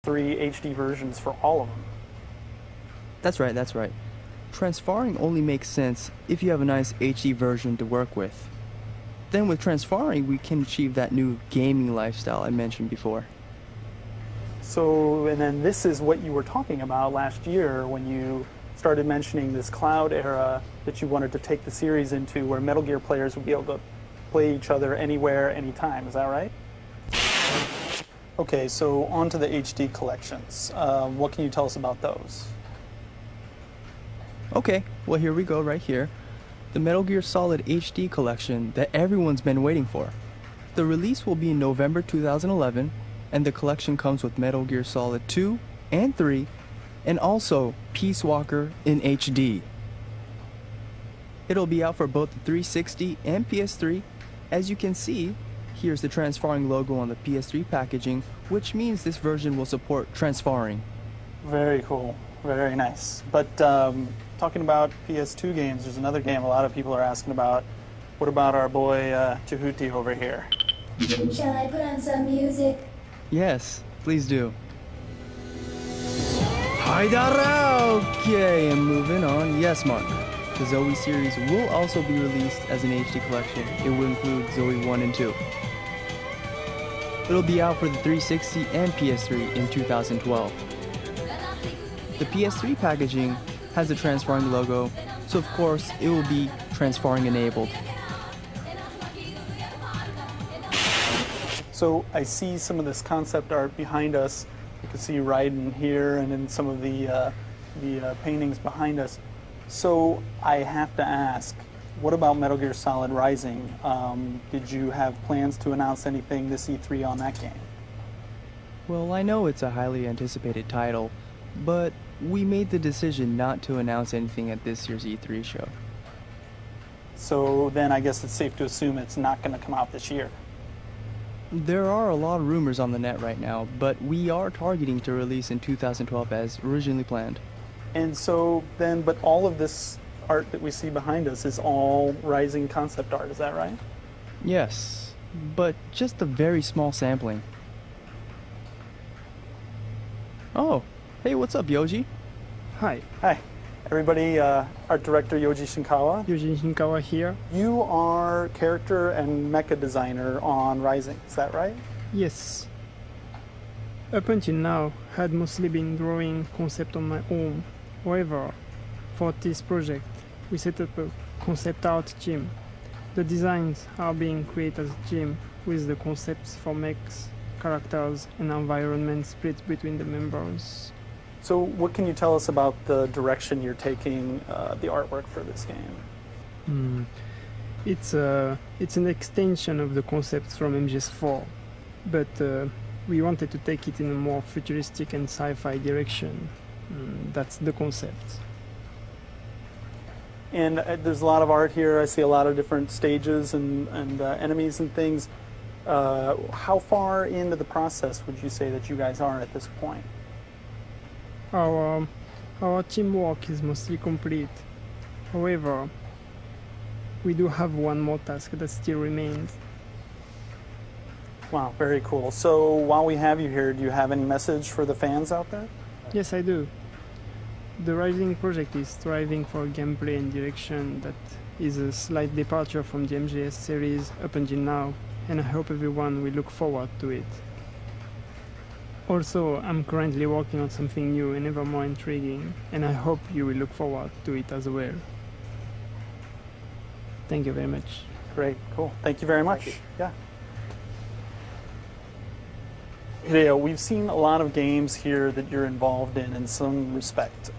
PS3 HD versions for all of them. That's right, that's right. Transferring only makes sense if you have a nice HD version to work with. Then with transferring, we can achieve that new gaming lifestyle I mentioned before. So, and then this is what you were talking about last year when you started mentioning this cloud era that you wanted to take the series into, where Metal Gear players would be able to play each other anywhere, anytime. Is that right? Okay, so on to the HD collections. What can you tell us about those? Okay, well here we go right here. The Metal Gear Solid HD collection that everyone's been waiting for. The release will be in November 2011, and the collection comes with Metal Gear Solid 2 and 3, and also Peace Walker in HD. It'll be out for both the 360 and PS3. As you can see, here's the transferring logo on the PS3 packaging, which means this version will support transferring. Very cool, very nice. But talking about PS2 games, there's another game a lot of people are asking about. What about our boy Tahuti over here? Shall I put on some music? Yes, please do. Okay, and moving on. Yes, Mark. The Zoe series will also be released as an HD collection. It will include Zoe 1 and 2. It'll be out for the 360 and PS3 in 2012. The PS3 packaging has the transferring logo, so of course it will be transferring enabled. So I see some of this concept art behind us. You can see Raiden here and then some of the paintings behind us. So I have to ask, what about Metal Gear Solid Rising? Did you have plans to announce anything this E3 on that game? Well, I know it's a highly anticipated title, but we made the decision not to announce anything at this year's E3 show. So then I guess it's safe to assume it's not going to come out this year. There are a lot of rumors on the net right now, but we are targeting to release in 2012 as originally planned. And so then, but all of this art that we see behind us is all Rising concept art, is that right? Yes, but just a very small sampling. Oh, hey, what's up, Yoji? Hi. Hi. Everybody, art director Yoji Shinkawa. Yoji Shinkawa here. You are character and mecha designer on Rising, is that right? Yes. Up until now, I had mostly been drawing concept on my own. However, for this project, we set up a concept art team. The designs are being created as a team, with the concepts for mechs, characters, and environments split between the members. So what can you tell us about the direction you're taking the artwork for this game? It's an extension of the concepts from MGS4, but we wanted to take it in a more futuristic and sci-fi direction. That's the concept. And there's a lot of art here. I see a lot of different stages and enemies and things. How far into the process would you say that you guys are at this point? Our teamwork is mostly complete. However, we do have one more task that still remains. Wow, very cool. So while we have you here, do you have any message for the fans out there? Yes, I do. The Rising project is striving for a gameplay and direction that is a slight departure from the MGS series up until now, and I hope everyone will look forward to it. Also, I'm currently working on something new and ever more intriguing, and I hope you will look forward to it as well. Thank you very much. Great, cool. Thank you very much. Yeah. Hideo, we've seen a lot of games here that you're involved in some respect,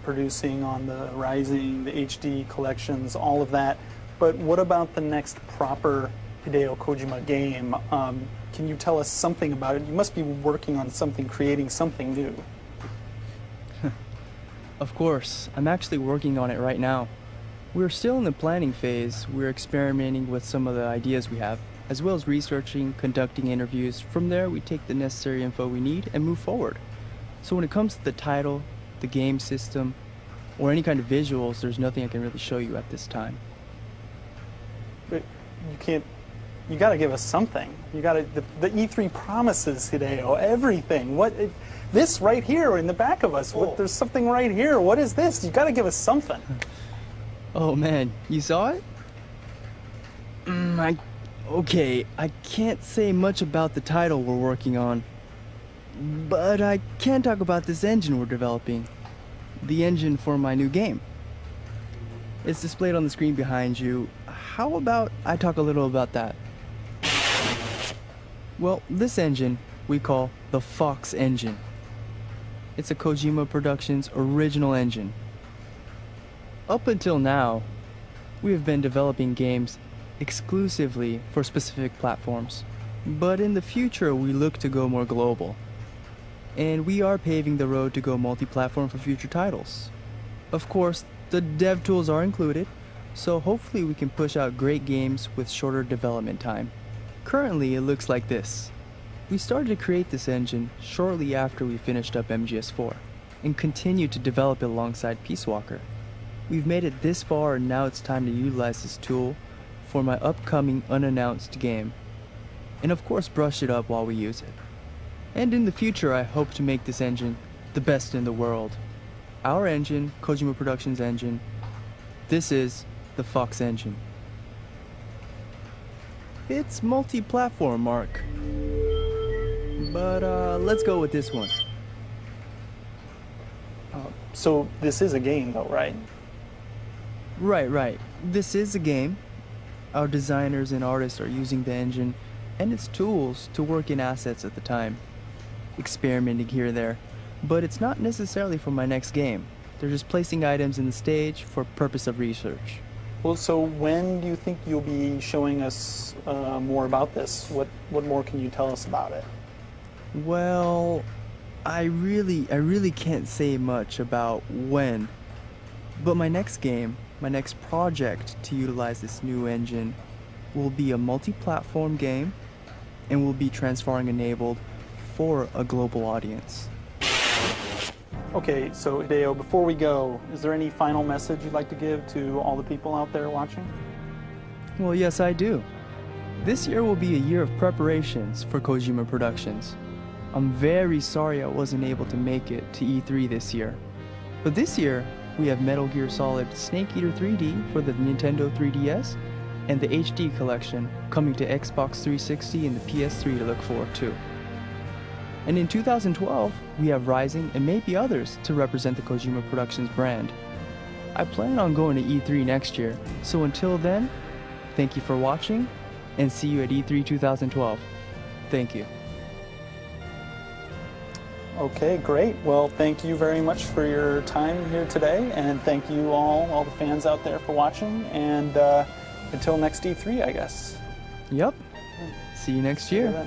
producing on the Rising, the HD collections, all of that. But what about the next proper Hideo Kojima game? Can you tell us something about it? You must be working on something, creating something new. Of course, I'm actually working on it right now. We're still in the planning phase. We're experimenting with some of the ideas we have, as well as researching, conducting interviews. From there, we take the necessary info we need and move forward. So when it comes to the title, the game system, or any kind of visuals, there's nothing I can really show you at this time. But you can't you got to give us something. You got to the E3 promises, Hideo, everything. This right here in the back of us? There's something right here. What is this? You got to give us something. Oh man, you saw it? Okay, I can't say much about the title we're working on, but I can talk about this engine we're developing. The engine for my new game. It's displayed on the screen behind you. How about I talk a little about that? Well, this engine we call the Fox engine. It's a Kojima Productions original engine. Up until now, we have been developing games exclusively for specific platforms. But in the future, we look to go more global. And we are paving the road to go multi-platform for future titles. Of course, the dev tools are included, so hopefully we can push out great games with shorter development time. Currently, it looks like this. We started to create this engine shortly after we finished up MGS4, and continued to develop it alongside Peace Walker. We've made it this far, and now it's time to utilize this tool for my upcoming unannounced game, and of course brush it up while we use it. And in the future, I hope to make this engine the best in the world. Our engine, Kojima Productions engine, this is the Fox engine. It's multi-platform, Mark. But let's go with this one. So this is a game though, right? Right. This is a game. Our designers and artists are using the engine and its tools to work in assets at the time, experimenting here and there, but it's not necessarily for my next game. They're just placing items in the stage for purpose of research. Well, so when do you think you'll be showing us more about this? What more can you tell us about it? Well, I really can't say much about when, but my next game, my next project to utilize this new engine will be a multi-platform game and will be transferring enabled for a global audience. Okay, so Hideo, before we go, is there any final message you'd like to give to all the people out there watching? Well, yes, I do. This year will be a year of preparations for Kojima Productions. I'm very sorry I wasn't able to make it to E3 this year. But this year, we have Metal Gear Solid Snake Eater 3D for the Nintendo 3DS and the HD collection coming to Xbox 360 and the PS3 to look forward to. And in 2012, we have Rising and maybe others to represent the Kojima Productions brand. I plan on going to E3 next year, so until then, thank you for watching and see you at E3 2012. Thank you. Okay, great. Well, thank you very much for your time here today, and thank you all the fans out there for watching, and until next E3, I guess. Yep. See you next year.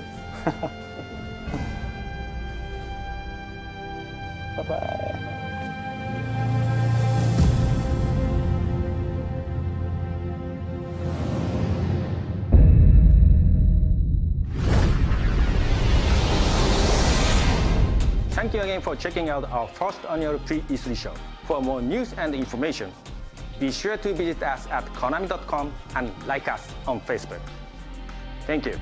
Bye-bye. Thank you again for checking out our first annual pre-E3 show. For more news and information, be sure to visit us at konami.com and like us on Facebook. Thank you.